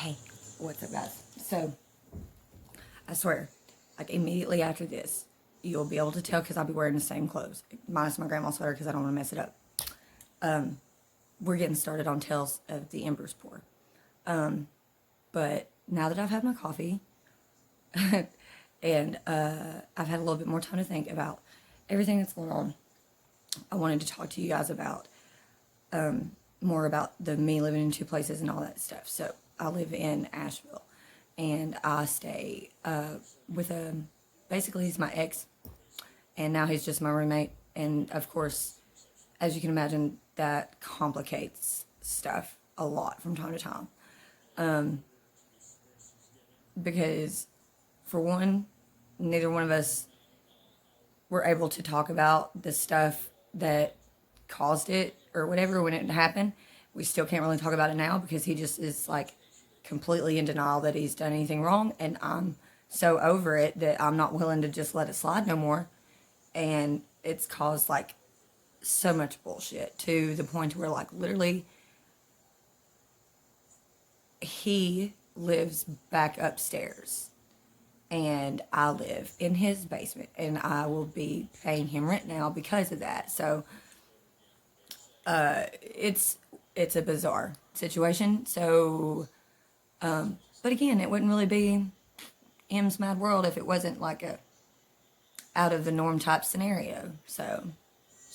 Hey, what's up, guys? So, I swear, like immediately after this, you'll be able to tell because I'll be wearing the same clothes, minus my grandma's sweater because I don't want to mess it up. We're getting started on Tales of the Embers Pour. But now that I've had my coffee and I've had a little bit more time to think about everything that's going on, I wanted to talk to you guys about more about the me living in two places and all that stuff. So I live in Asheville, and I stay with basically he's my ex, and now he's just my roommate. And of course, as you can imagine, that complicates stuff a lot from time to time. Because for one, neither one of us were able to talk about the stuff that caused it or whatever when it happened. We still can't really talk about it now because he just is like completely in denial that he's done anything wrong, and I'm so over it that I'm not willing to just let it slide no more. And it's caused like so much bullshit to the point where like literally he lives back upstairs and I live in his basement, and I will be paying him rent now because of that. So it's a bizarre situation. So but again, it wouldn't really be M's Mad World if it wasn't like a out of the norm type scenario. So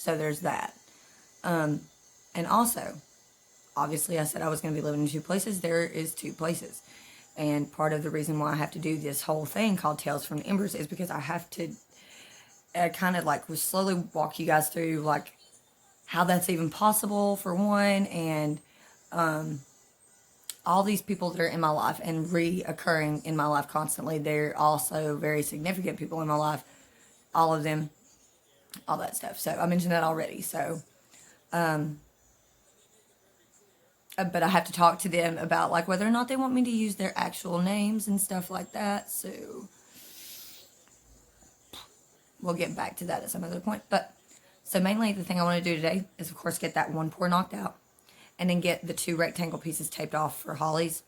there's that. And also, obviously I said I was going to be living in two places. There is two places. And part of the reason why I have to do this whole thing called Tales from the Embers is because I have to kind of like slowly walk you guys through like how that's even possible for one, and all these people that are in my life and reoccurring in my life constantly, they're also very significant people in my life, all of them, all that stuff. So I mentioned that already. So but I have to talk to them about like whether or not they want me to use their actual names and stuff like that. So we'll get back to that at some other point. But so mainly the thing I want to do today is of course get that one pour knocked out, and then get the two rectangle pieces taped off for Holly's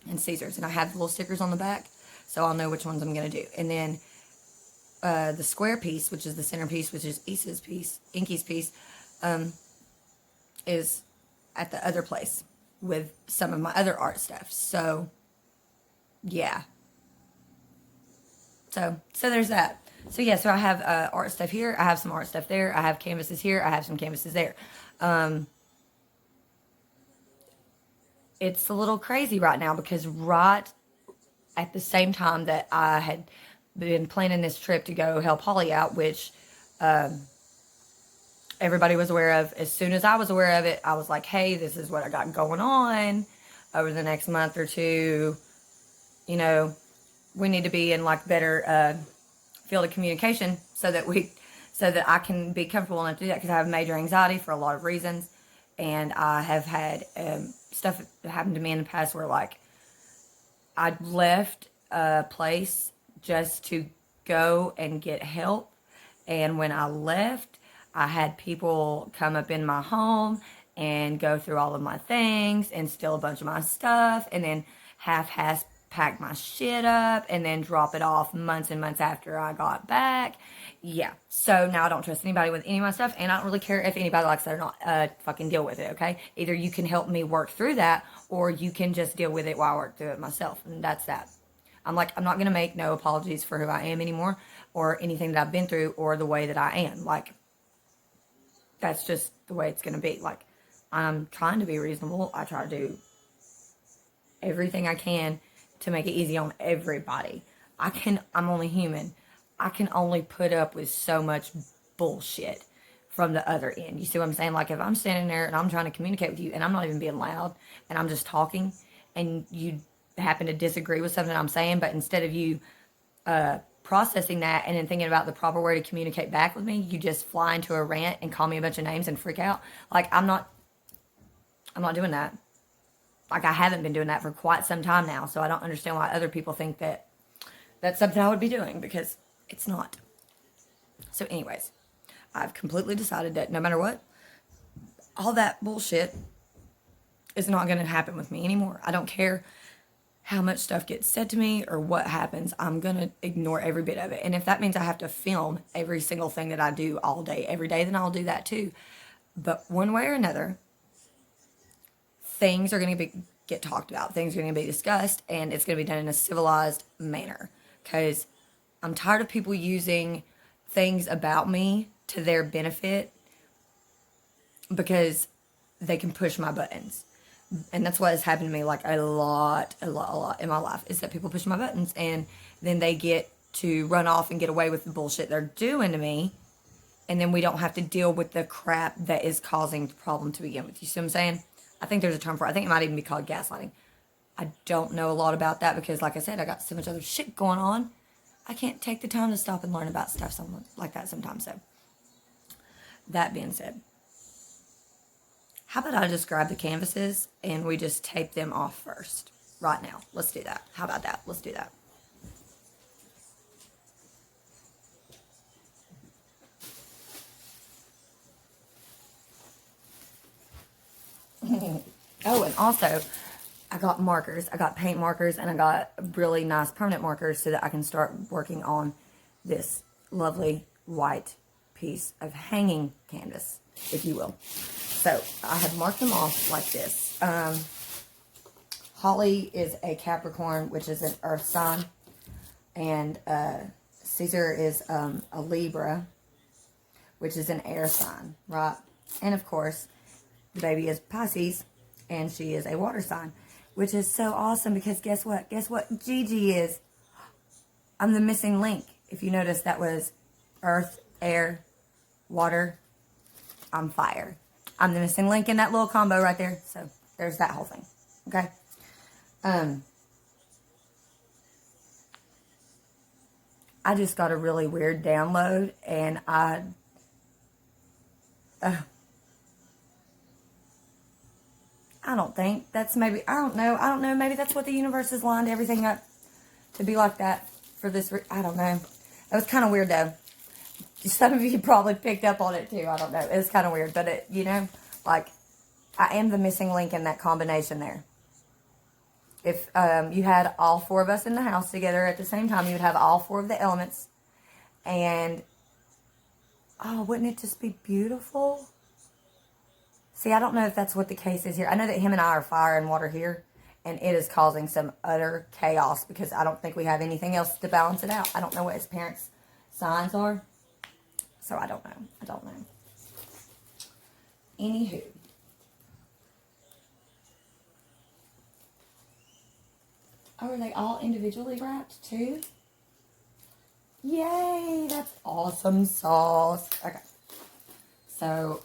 and Caesar's. And I have the little stickers on the back, so I'll know which ones I'm going to do. And then the square piece, which is the centerpiece, which is Issa's piece, Inky's piece, is at the other place with some of my other art stuff. So yeah. So there's that. So yeah, so I have art stuff here. I have some art stuff there. I have canvases here. I have some canvases there. It's a little crazy right now because right at the same time that I had been planning this trip to go help Holly out, which everybody was aware of. As soon as I was aware of it, I was like, hey, this is what I got going on over the next month or two. You know, we need to be in like better field of communication so that I can be comfortable enough to do that, because I have major anxiety for a lot of reasons. And I have had stuff that happened to me in the past where like I left a place just to go and get help, and when I left, I had people come up in my home and go through all of my things and steal a bunch of my stuff, and then half-ass pack my shit up and then drop it off months and months after I got back. Yeah. So now I don't trust anybody with any of my stuff, and I don't really care if anybody likes it or not. Fucking deal with it, okay? Either you can help me work through that, or you can just deal with it while I work through it myself, and that's that. I'm not going to make no apologies for who I am anymore, or anything that I've been through, or the way that I am. Like, that's just the way it's going to be. Like, I'm trying to be reasonable. I try to do everything I can to make it easy on everybody. I'm only human. I can only put up with so much bullshit from the other end. You see what I'm saying? Like, if I'm standing there and I'm trying to communicate with you and I'm not even being loud and I'm just talking, and you happen to disagree with something I'm saying, but instead of you processing that and then thinking about the proper way to communicate back with me, you just fly into a rant and call me a bunch of names and freak out. Like, I'm not doing that. Like, I haven't been doing that for quite some time now, so I don't understand why other people think that that's something I would be doing, because it's not. So anyways, I've completely decided that no matter what, all that bullshit is not going to happen with me anymore. I don't care how much stuff gets said to me or what happens, I'm going to ignore every bit of it. And if that means I have to film every single thing that I do all day, every day, then I'll do that too. But one way or another, things are going to get talked about. Things are going to be discussed, and it's going to be done in a civilized manner. Because I'm tired of people using things about me to their benefit because they can push my buttons. And that's what has happened to me like a lot in my life, is that people push my buttons and then they get to run off and get away with the bullshit they're doing to me. And then we don't have to deal with the crap that is causing the problem to begin with. You see what I'm saying? I think there's a term for it. I think it might even be called gaslighting. I don't know a lot about that because, like I said, I got so much other shit going on. I can't take the time to stop and learn about stuff like that sometimes. So, that being said, how about I just grab the canvases and we just tape them off first? Right now. Let's do that. How about that? Let's do that. Oh, and also, I got markers. I got paint markers, and I got really nice permanent markers so that I can start working on this lovely white piece of hanging canvas, if you will. So, I have marked them off like this. Holly is a Capricorn, which is an earth sign. And Caesar is a Libra, which is an air sign, right? And, of course, the baby is Pisces, and she is a water sign, which is so awesome because guess what? Guess what Gigi is? I'm the missing link. If you notice, that was earth, air, water. I'm fire. I'm the missing link in that little combo right there. So there's that whole thing. Okay. I just got a really weird download, and I don't think that's maybe, I don't know, maybe that's what the universe has lined everything up to be like that for this, I don't know. It was kind of weird though. Some of you probably picked up on it too, I don't know. It was kind of weird, but it, you know, like, I am the missing link in that combination there. If you had all four of us in the house together at the same time, you would have all four of the elements, and, oh, wouldn't it just be beautiful? See, I don't know if that's what the case is here. I know that him and I are fire and water here, and it is causing some utter chaos because I don't think we have anything else to balance it out. I don't know what his parents' signs are, so I don't know. Anywho. Oh, are they all individually wrapped too? Yay, that's awesome sauce. Okay, so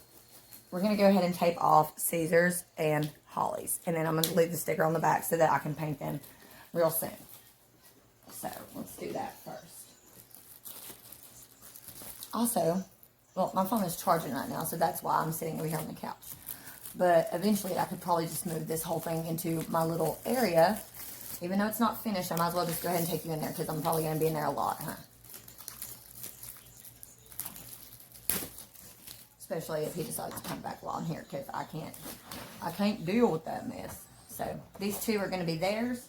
we're going to go ahead and tape off Caesar's and Holly's. And then I'm going to leave the sticker on the back so that I can paint them real soon. So, let's do that first. Also, well, my phone is charging right now, so that's why I'm sitting over here on the couch. But eventually, I could probably just move this whole thing into my little area. Even though it's not finished, I might as well just go ahead and take you in there because I'm probably going to be in there a lot, huh? Especially if he decides to come back while I'm here, because I can't deal with that mess. So these two are going to be theirs.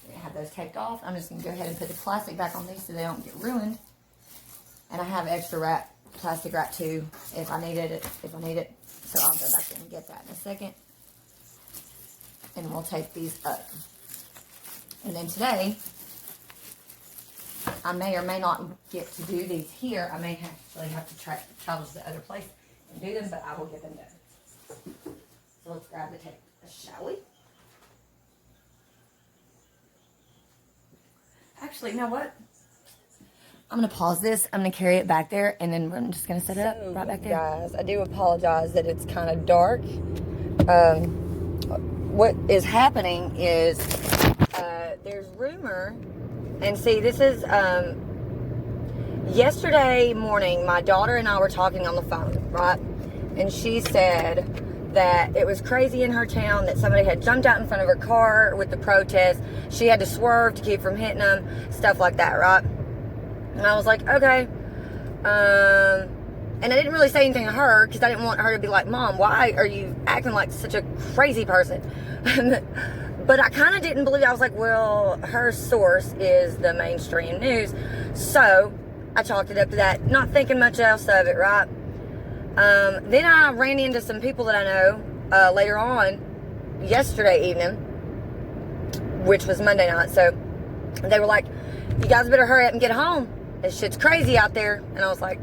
We're going to have those taped off. I'm just going to go ahead and put the plastic back on these so they don't get ruined. And I have extra plastic wrap too, if I need it. So I'll go back there and get that in a second. And we'll tape these up. And then today, I may or may not get to do these here. I may actually have to travel to the other place and do them, but I will get them done. So let's grab the tape, shall we? Actually, you know what? I'm going to pause this. I'm going to carry it back there, and then I'm just going to set it up right back there. Guys, I do apologize that it's kind of dark. What is happening is there's rumor, and see, this is yesterday morning, my daughter and I were talking on the phone, right? And she said that it was crazy in her town that somebody had jumped out in front of her car with the protest. She had to swerve to keep from hitting them, stuff like that, right? And I was like, okay. And I didn't really say anything to her because I didn't want her to be like, Mom, why are you acting like such a crazy person? But I kind of didn't believe it. I was like, well, her source is the mainstream news. So I chalked it up to that, not thinking much else of it, right? Then I ran into some people that I know later on, yesterday evening, which was Monday night. So they were like, you guys better hurry up and get home. This shit's crazy out there. And I was like,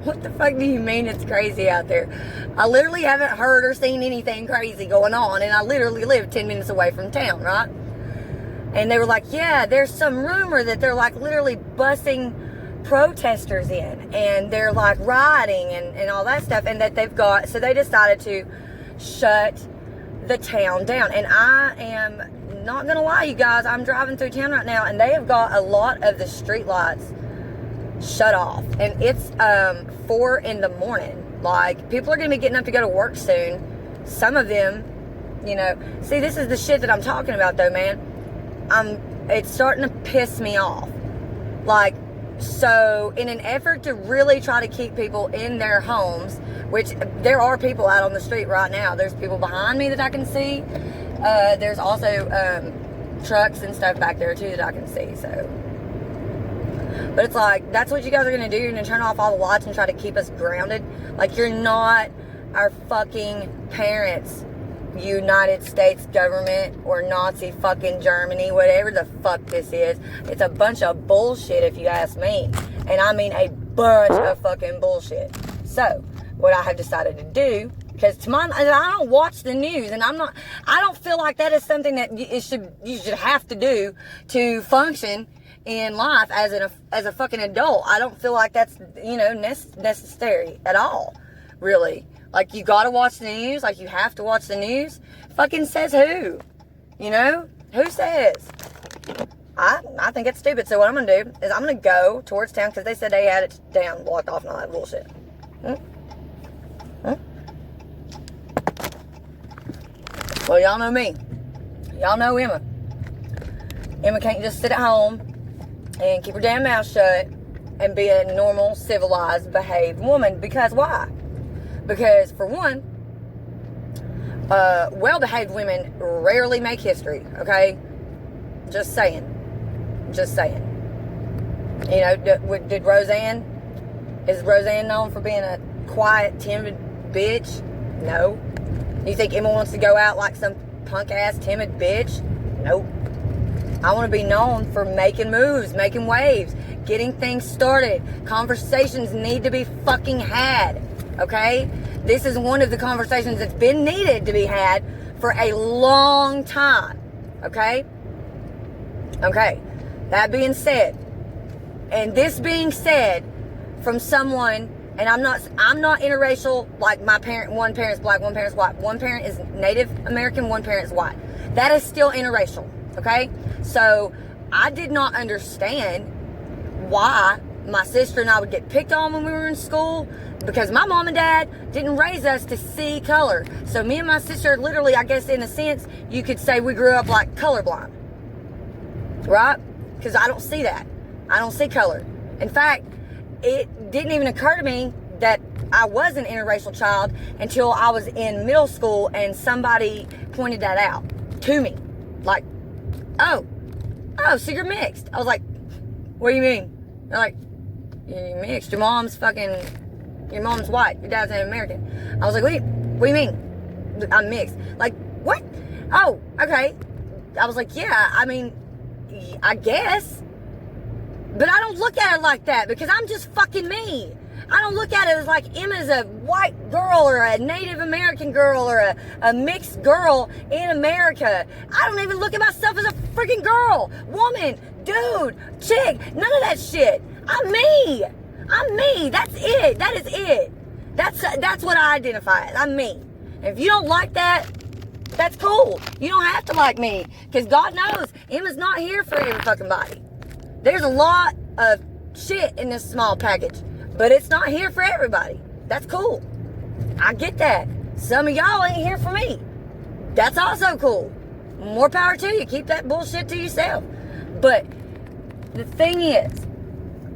what the fuck do you mean it's crazy out there? I literally haven't heard or seen anything crazy going on, and I literally live 10 minutes away from town, right? And they were like, yeah, there's some rumor that they're like literally busing protesters in, and they're like rioting and all that stuff, and that they've got, so they decided to shut the town down. And I am not gonna lie, you guys, I'm driving through town right now, and they have got a lot of the street lights shut off, and it's 4 in the morning. Like, people are gonna be getting up to go to work soon. Some of them, you know, see, this is the shit that I'm talking about though, man. It's starting to piss me off. Like, so in an effort to really try to keep people in their homes, which there are people out on the street right now. There's people behind me that I can see. There's also trucks and stuff back there too that I can see. So, but it's like, that's what you guys are gonna do. You're gonna turn off all the lights and try to keep us grounded. Like, you're not our fucking parents, United States government, or Nazi fucking Germany, whatever the fuck this is. It's a bunch of bullshit, if you ask me. And I mean a bunch of fucking bullshit. So, what I have decided to do, because to my, I don't watch the news, and I don't feel like that is something that you should have to do to function in life as a fucking adult. I don't feel like that's, you know, necessary at all, really. Like, you gotta watch the news, like you have to watch the news. Fucking says who? You know? Who says? I think it's stupid. So what I'm gonna do is I'm gonna go towards town, because they said they had it down, blocked off, and all that bullshit. Well, y'all know me. Y'all know Emma. Emma can't just sit at home and keep her damn mouth shut and be a normal, civilized, behaved woman. Because why? Because, for one, well-behaved women rarely make history, okay? Just saying. Just saying. You know, is Roseanne known for being a quiet, timid bitch? No. You think Emma wants to go out like some punk-ass, timid bitch? Nope. I want to be known for making moves, making waves, getting things started. Conversations need to be fucking had, okay? This is one of the conversations that's been needed to be had for a long time, okay? Okay, that being said, and this being said from someone, and I'm not interracial, like my parent, one parent's black, one parent's white, one parent is Native American, one parent's white. That is still interracial, okay? So I did not understand why my sister and I would get picked on when we were in school, because my mom and dad didn't raise us to see color. So me and my sister, literally, I guess in a sense, you could say we grew up like colorblind, right? Because I don't see that. I don't see color. In fact, it didn't even occur to me that I was an interracial child until I was in middle school and somebody pointed that out to me. Like, oh, so you're mixed. I was like, what do you mean? They're like, you're mixed. Your mom's white. Your dad's an American. I was like, what do you mean? I'm mixed. Like, what? Oh, okay. I was like, yeah, I mean, I guess. But I don't look at it like that, because I'm just fucking me. I don't look at it as like Emma's a white girl or a Native American girl or a mixed girl in America. I don't even look at myself as a freaking girl, woman, dude, chick, none of that shit. I'm me. I'm me. That's it. That is it. That's what I identify as. I'm me. And if you don't like that, that's cool. You don't have to like me, because God knows Emma's not here for every fucking body. There's a lot of shit in this small package, but it's not here for everybody. That's cool. I get that. Some of y'all ain't here for me. That's also cool. More power to you. Keep that bullshit to yourself. But the thing is,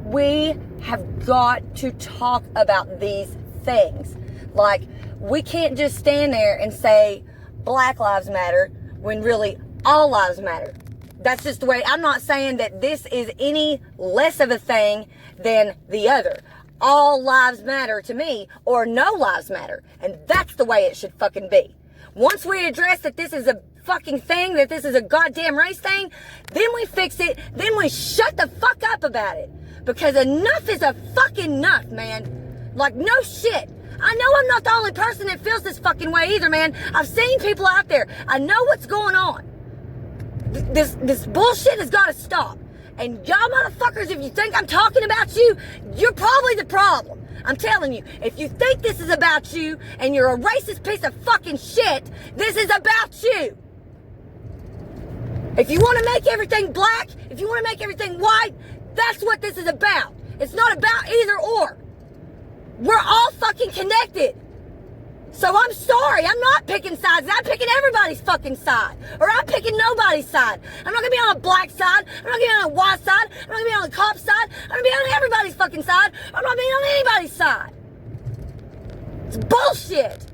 we have got to talk about these things. Like, we can't just stand there and say Black Lives Matter when really All lives matter. That's just the way. I'm not saying that this is any less of a thing than the other. All lives matter to me, or no lives matter. And that's the way it should fucking be. Once we address that this is a fucking thing, that this is a goddamn race thing, then we fix it, then we shut the fuck up about it. Because enough is a fucking enough, man. Like, no shit. I know I'm not the only person that feels this fucking way either, man. I've seen people out there. I know what's going on. This bullshit has got to stop. And y'all motherfuckers, if you think I'm talking about you, you're probably the problem. I'm telling you, if you think this is about you and you're a racist piece of fucking shit, this is about you. If you want to make everything black, if you want to make everything white, that's what this is about. It's not about either or. We're all fucking connected. So I'm sorry, I'm not picking sides. I'm picking everybody's fucking side. Or I'm picking nobody's side. I'm not gonna be on a black side. I'm not gonna be on a white side. I'm not gonna be on the cop side. I'm gonna be on everybody's fucking side. I'm not being on anybody's side. It's bullshit.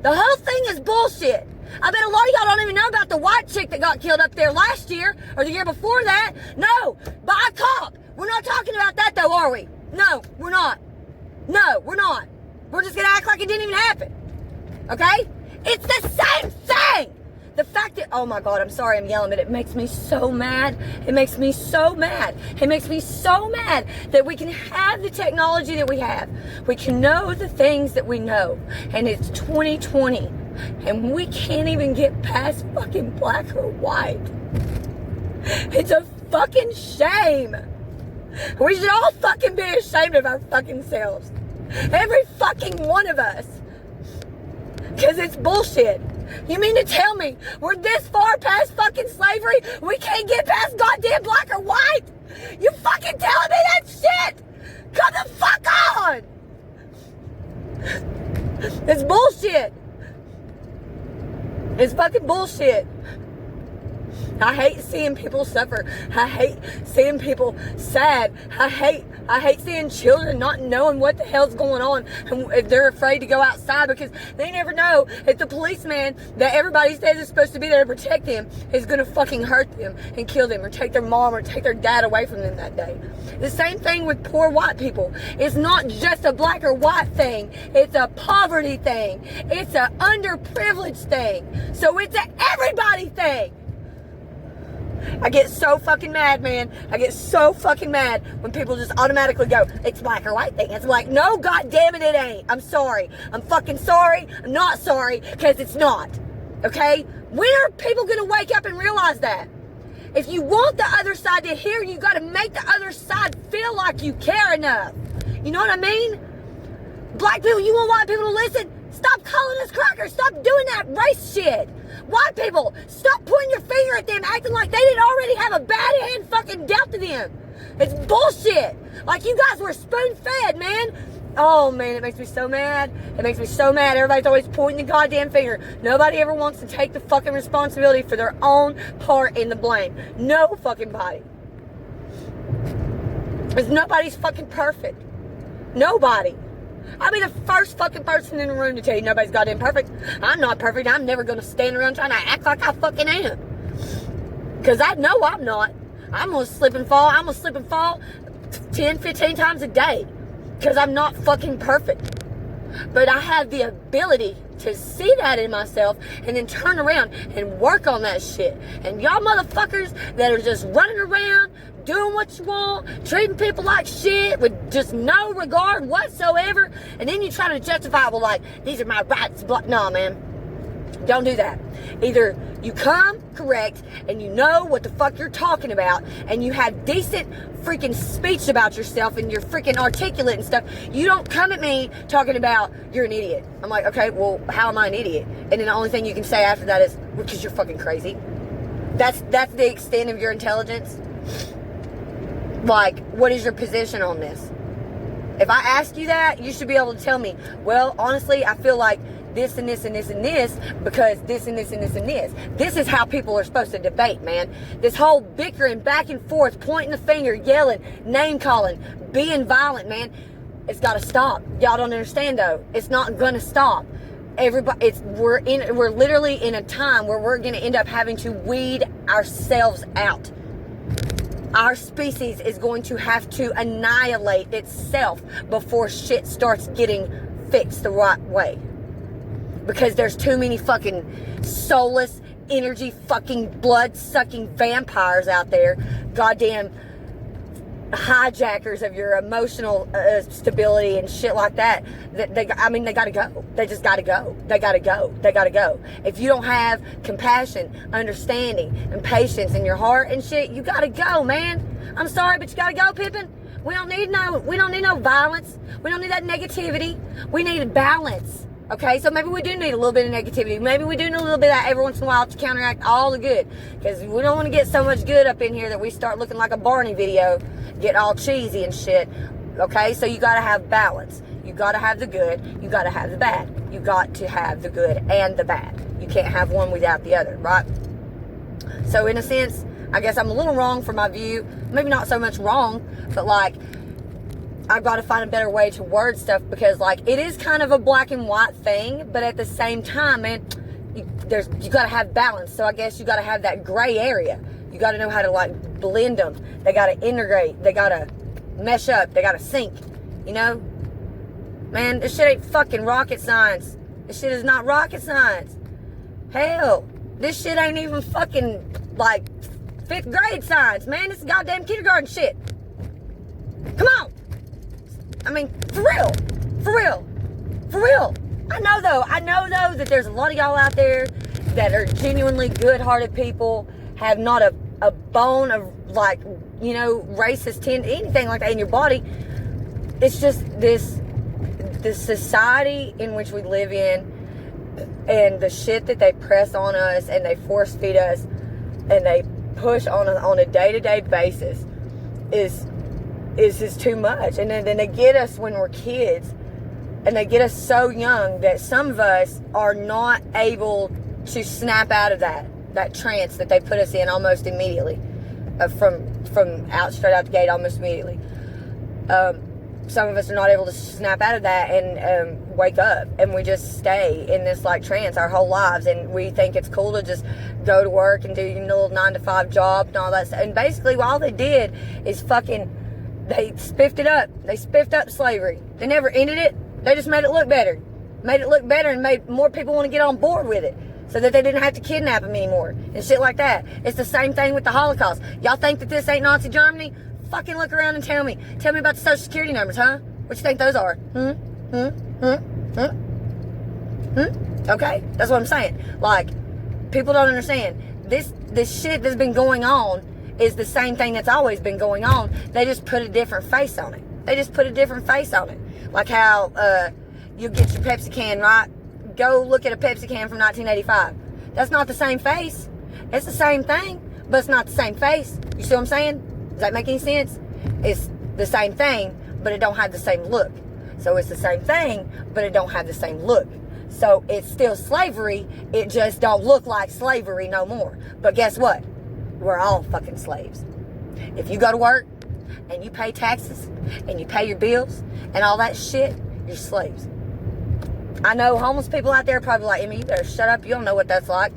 The whole thing is bullshit. I bet a lot of y'all don't even know about the white chick that got killed up there last year or the year before that. No, by a cop. We're not talking about that though, are we? No, we're not. No, we're not. We're just going to act like it didn't even happen. Okay? It's the same thing. The fact that, oh my God, I'm sorry I'm yelling, but it makes me so mad. It makes me so mad. It makes me so mad that we can have the technology that we have. We can know the things that we know. And it's 2020. And we can't even get past fucking black or white. It's a fucking shame. We should all fucking be ashamed of our fucking selves. Every fucking one of us. Because it's bullshit. You mean to tell me we're this far past fucking slavery, we can't get past goddamn black or white? You fucking telling me that shit? Come the fuck on! It's bullshit. It's fucking bullshit. I hate seeing people suffer. I hate seeing people sad. I hate seeing children not knowing what the hell's going on, and if they're afraid to go outside because they never know if the policeman that everybody says is supposed to be there to protect them is going to fucking hurt them and kill them or take their mom or take their dad away from them that day. The same thing with poor white people. It's not just a black or white thing. It's a poverty thing. It's a underprivileged thing. So it's a everybody thing. I get so fucking mad, man. I get so fucking mad when people just automatically go, it's black or white thing. It's like, no, god damn it, it ain't. I'm sorry. I'm fucking sorry. I'm not sorry, because it's not. Okay? When are people going to wake up and realize that? If you want the other side to hear you, got to make the other side feel like you care enough. You know what I mean? Black people, you want white people to listen? Stop calling us crackers. Stop doing that race shit. White people, stop pointing your finger at them, acting like they didn't already have a bad hand fucking dealt to them. It's bullshit. Like you guys were spoon-fed, man. Oh, man, it makes me so mad. It makes me so mad. Everybody's always pointing the goddamn finger. Nobody ever wants to take the fucking responsibility for their own part in the blame. No fucking body. Because nobody's fucking perfect. Nobody. I'll be the first fucking person in the room to tell you nobody's goddamn perfect. I'm not perfect. I'm never going to stand around trying to act like I fucking am. Because I know I'm not. I'm going to slip and fall. I'm going to slip and fall 10, 15 times a day. Because I'm not fucking perfect. But I have the ability to see that in myself and then turn around and work on that shit. And y'all motherfuckers that are just running around, doing what you want, treating people like shit with just no regard whatsoever, and then you try to justify, well, like, these are my rights. No, man. Don't do that. Either you come correct and you know what the fuck you're talking about and you have decent freaking speech about yourself and you're freaking articulate and stuff. You don't come at me talking about you're an idiot. I'm like, okay, well, how am I an idiot? And then the only thing you can say after that is, because you're fucking crazy. That's the extent of your intelligence. Like, what is your position on this? If I ask you that, you should be able to tell me, well, honestly, I feel like this and this and this and this because this and this and this and this. This is how people are supposed to debate, man. This whole bickering back and forth, pointing the finger, yelling, name calling, being violent, man. It's got to stop. Y'all don't understand, though. It's not going to stop. we're literally in a time where we're going to end up having to weed ourselves out. Our species is going to have to annihilate itself before shit starts getting fixed the right way. Because there's too many fucking soulless, energy fucking, blood-sucking vampires out there. Goddamn hijackers of your emotional stability and shit like that. They gotta go. They just gotta go. They gotta go. They gotta go. If you don't have compassion, understanding, and patience in your heart and shit, you gotta go, man. I'm sorry, but you gotta go, Pippin. We don't need no violence. We don't need that negativity. We need balance. Okay, so maybe we do need a little bit of negativity. Maybe we do need a little bit of that every once in a while to counteract all the good. Because we don't want to get so much good up in here that we start looking like a Barney video, get all cheesy and shit. Okay, so you got to have balance. You got to have the good. You got to have the bad. You got to have the good and the bad. You can't have one without the other, right? So in a sense, I guess I'm a little wrong for my view. Maybe not so much wrong, but like, I've got to find a better way to word stuff, because like it is kind of a black and white thing, but at the same time, man, you got to have balance. So I guess you got to have that gray area. You got to know how to like blend them. They got to integrate. They got to mesh up. They got to sync. You know, man, this shit ain't fucking rocket science. This shit is not rocket science. Hell, this shit ain't even fucking like 5th grade science, man. This is goddamn kindergarten shit. Come on. I mean, for real. I know though that there's a lot of y'all out there that are genuinely good-hearted people, have not a bone of like, you know, racist anything like that in your body. It's just this society in which we live in, and the shit that they press on us and they force feed us and they push on a day-to-day basis is just too much. And then they get us when we're kids, and they get us so young that some of us are not able to snap out of that trance that they put us in almost immediately, from out straight out the gate almost immediately. Some of us are not able to snap out of that and wake up, and we just stay in this like trance our whole lives, and we think it's cool to just go to work and do your little 9-to-5 job and all that stuff. And basically all they did is they spiffed it up. They spiffed up slavery. They never ended it. They just made it look better. And made more people want to get on board with it, so that they didn't have to kidnap them anymore and shit like that. It's the same thing with the Holocaust. Y'all think that this ain't Nazi Germany? Fucking look around and tell me about the Social Security numbers, huh? What you think those are? Okay, that's what I'm saying. Like, people don't understand. This shit that's been going on is the same thing that's always been going on. They just put a different face on it. Like how you get your Pepsi can, right? Go look at a Pepsi can from 1985. That's not the same face. It's the same thing, but it's not the same face. You see what I'm saying? Does that make any sense? It's the same thing, but it don't have the same look. So it's the same thing, but it don't have the same look. So it's still slavery. It just don't look like slavery no more. But guess what? We're all fucking slaves. If you go to work and you pay taxes and you pay your bills and all that shit, you're slaves. I know homeless people out there are probably like, Emmy, you better shut up. You don't know what that's like.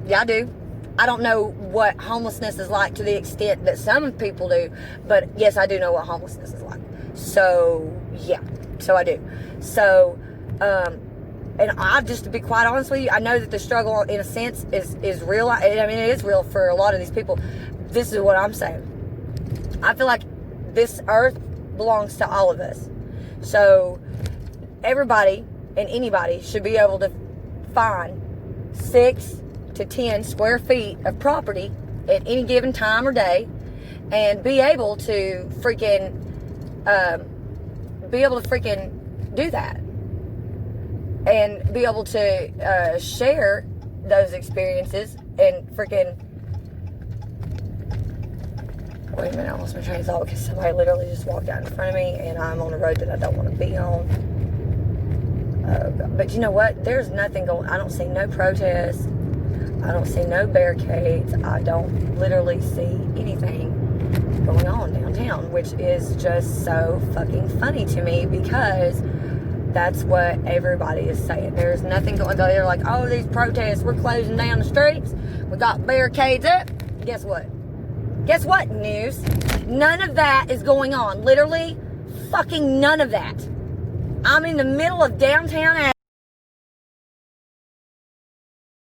Yeah, I do. I don't know what homelessness is like to the extent that some people do, but yes, I do know what homelessness is like. So, yeah. So I do. So, and I, just to be quite honest with you, I know that the struggle, in a sense, is real. I mean, it is real for a lot of these people. This is what I'm saying. I feel like this earth belongs to all of us. So, everybody and anybody should be able to find 6 to 10 square feet of property at any given time or day, and be able to freaking do that, and be able to share those experiences and freaking. Wait a minute, I lost my train of thought because somebody literally just walked out in front of me, and I'm on a road that I don't want to be on. But you know what? There's nothing going. I don't see no protests. I don't see no barricades. I don't literally see anything going on downtown, which is just so fucking funny to me, because That's what everybody is saying. There's nothing going on. They're like, oh, these protests, we're closing down the streets. We got barricades up. Guess what? Guess what, news? None of that is going on. Literally, fucking none of that. I'm in the middle of downtown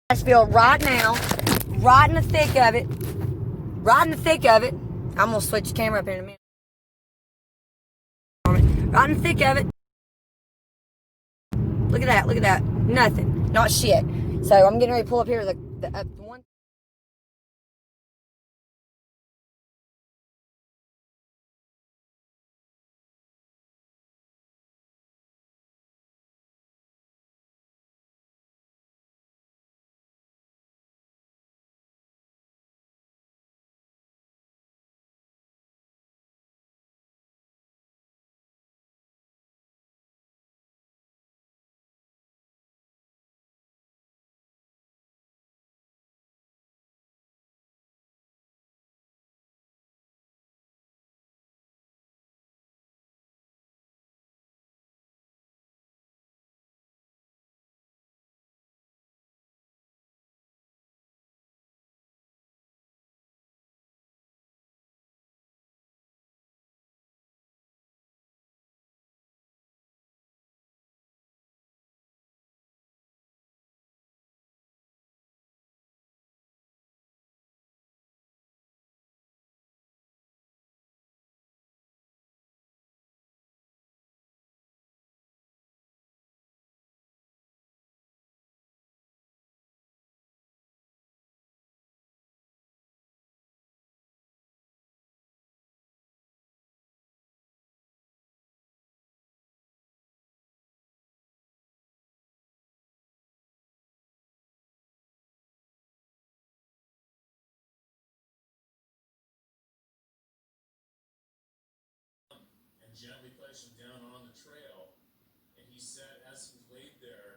Asheville right now, right in the thick of it. Right in the thick of it. I'm going to switch the camera up here in a minute. Right in the thick of it. Look at that. Look at that. Nothing. Not shit. So I'm getting ready to pull up here the one. And gently placed him down on the trail. And he said, as he laid there,